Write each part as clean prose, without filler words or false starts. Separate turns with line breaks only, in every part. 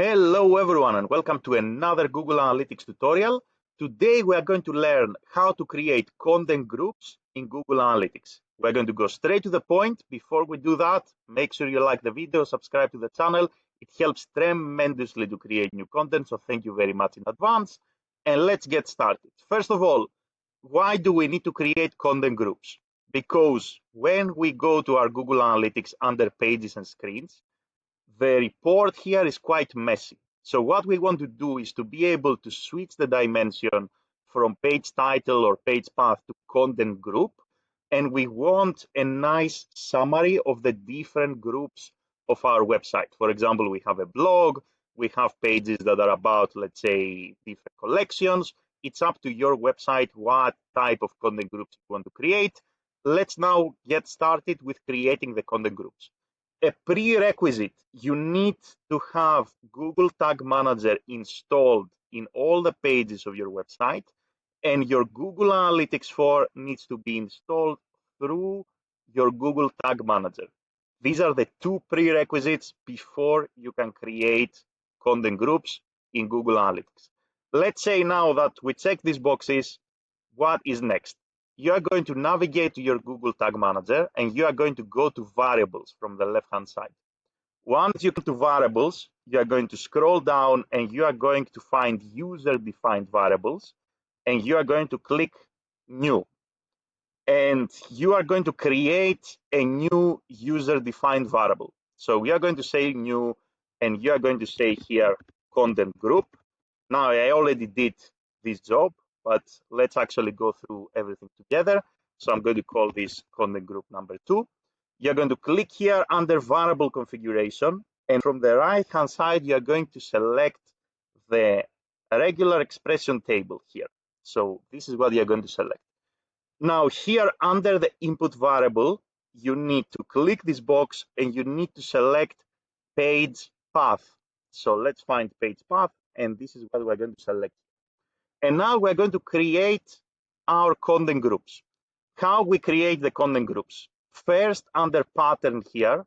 Hello everyone and welcome to another Google Analytics tutorial. Today we are going to learn how to create content groups in Google Analytics. We're going to go straight to the point. Before we do that, make sure you like the video, subscribe to the channel. It helps tremendously to create new content, so thank you very much in advance. And let's get started. First of all, why do we need to create content groups? Because when we go to our Google Analytics under Pages and Screens, the report here is quite messy. So what we want to do is to be able to switch the dimension from page title or page path to content group. And we want a nice summary of the different groups of our website. For example, we have a blog, we have pages that are about, let's say, different collections. It's up to your website what type of content groups you want to create. Let's now get started with creating the content groups. A prerequisite, you need to have Google Tag Manager installed in all the pages of your website, and your Google Analytics 4 needs to be installed through your Google Tag Manager. These are the two prerequisites before you can create content groups in Google Analytics. Let's say now that we check these boxes, what is next? You are going to navigate to your Google Tag Manager and you are going to go to variables from the left-hand side. Once you go to variables, you are going to scroll down and you are going to find user-defined variables and you are going to click new. And you are going to create a new user-defined variable. So we are going to say new and you are going to say here content group. Now I already did this job, but let's actually go through everything together. So I'm going to call this content group number 2. You're going to click here under variable configuration, and from the right hand side you're going to select the regular expression table here. So this is what you're going to select. Now here under the input variable, you need to click this box and you need to select page path. So let's find page path, and this is what we're going to select. And now we're going to create our content groups. How we create the content groups? First, under pattern here,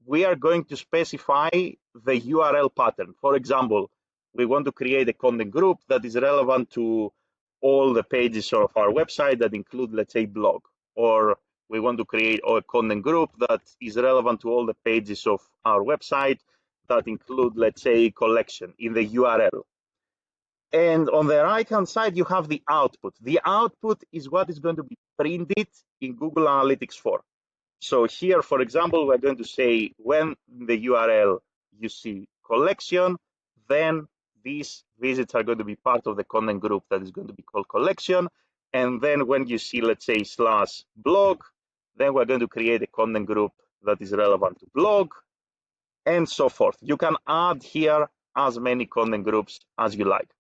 we are going to specify the URL pattern. For example, we want to create a content group that is relevant to all the pages of our website that include, let's say, blog. Or we want to create a content group that is relevant to all the pages of our website that include, let's say, collection in the URL. And on the right-hand side, you have the output. The output is what is going to be printed in Google Analytics 4. So here, for example, we're going to say when in the URL you see collection, then these visits are going to be part of the content group that is going to be called collection. And then when you see, let's say, /blog, then we're going to create a content group that is relevant to blog, and so forth. You can add here as many content groups as you like.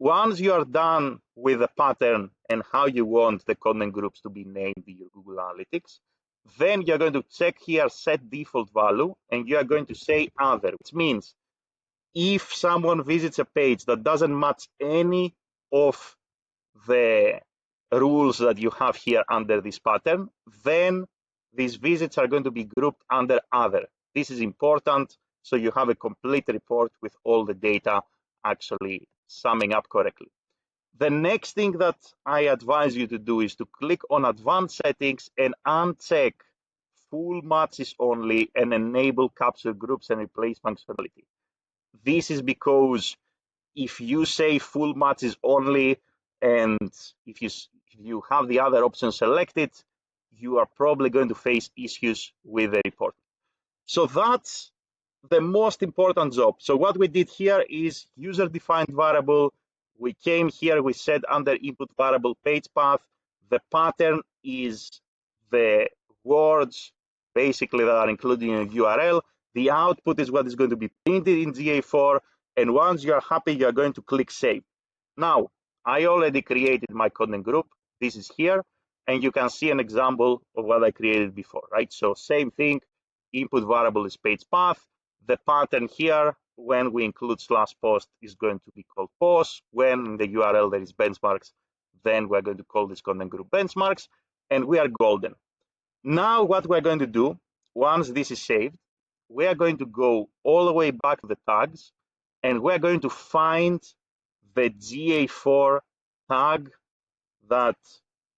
Once you are done with the pattern and how you want the content groups to be named in your Google Analytics, then you're going to check here set default value and you are going to say other, which means if someone visits a page that doesn't match any of the rules that you have here under this pattern, then these visits are going to be grouped under other. This is important, so you have a complete report with all the data actually summing up correctly. The next thing that I advise you to do is to click on advanced settings and uncheck full matches only and enable capture groups and replace functionality. This is because if you say full matches only and if you have the other option selected, you are probably going to face issues with the report. So that's the most important job. So what we did here is user-defined variable. We came here, we said under input variable page path, the pattern is the words basically that are included in a URL. The output is what is going to be printed in GA4. And once you are happy, you are going to click save. Now, I already created my content group. This is here. And you can see an example of what I created before, right? So same thing, input variable is page path. The pattern here, when we include /post, is going to be called post. When in the URL there is benchmarks, then we're going to call this content group benchmarks, and we are golden. Now what we're going to do, once this is saved, we are going to go all the way back to the tags, and we're going to find the GA4 tag that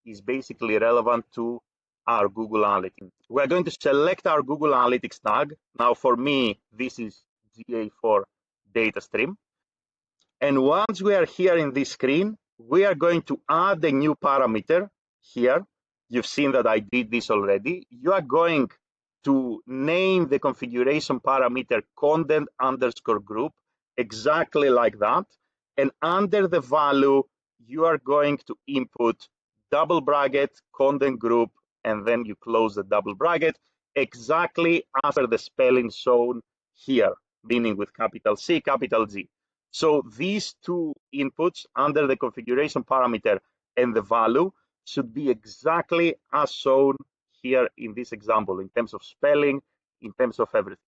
is basically relevant to our Google Analytics. We're going to select our Google Analytics tag. Now for me, this is GA4 data stream. And once we are here in this screen, we are going to add a new parameter here. You've seen that I did this already. You are going to name the configuration parameter content underscore group, exactly like that. And under the value, you are going to input double bracket content group, and then you close the double bracket exactly after the spelling shown here, meaning with capital C, capital G. So these two inputs under the configuration parameter and the value should be exactly as shown here in this example, in terms of spelling, in terms of everything.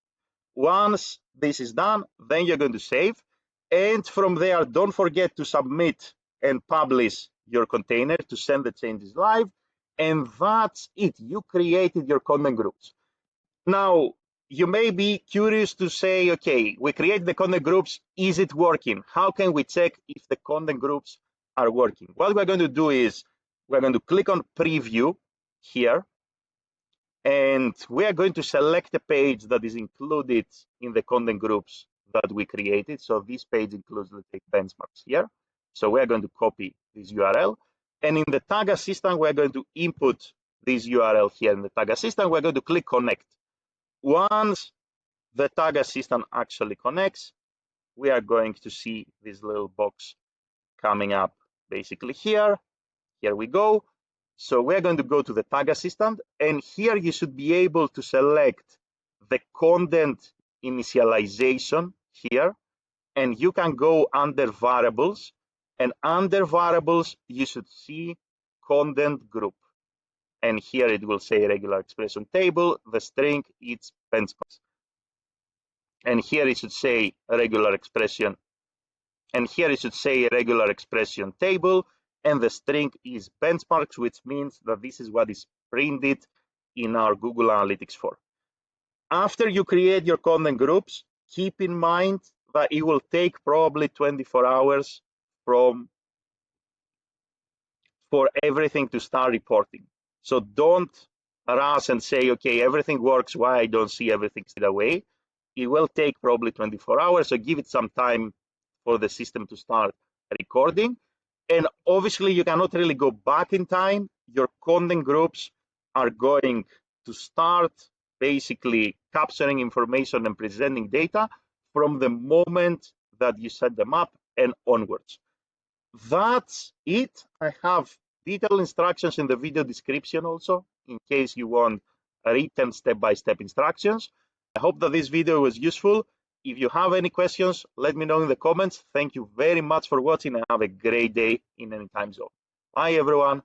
Once this is done, then you're going to save. And from there, don't forget to submit and publish your container to send the changes live. And that's it. You created your content groups. Now, you may be curious to say, okay, we create the content groups. Is it working? How can we check if the content groups are working? What we're going to do is we're going to click on preview here. And we are going to select a page that is included in the content groups that we created. So this page includes, let's say, benchmarks here. So we're going to copy this URL. And in the tag assistant, we're going to input this URL here in the tag assistant. We're going to click connect. Once the tag assistant actually connects, we are going to see this little box coming up basically here. Here we go. So we're going to go to the tag assistant, and here you should be able to select the content initialization here, and you can go under variables, and under variables you should see content group. And here it will say regular expression table, the string is benchmarks. And here it should say regular expression. And here it should say regular expression table, and the string is benchmarks, which means that this is what is printed in our Google Analytics 4. After you create your content groups, keep in mind that it will take probably 24 hours for everything to start reporting. So don't rush and say, okay, everything works, why I don't see everything straight away. It will take probably 24 hours, so give it some time for the system to start recording. And obviously, you cannot really go back in time. Your content groups are going to start basically capturing information and presenting data from the moment that you set them up and onwards. That's it. I have detailed instructions in the video description also, in case you want written step-by-step instructions. I hope that this video was useful. If you have any questions, let me know in the comments. Thank you very much for watching, and have a great day in any time zone. Bye, everyone.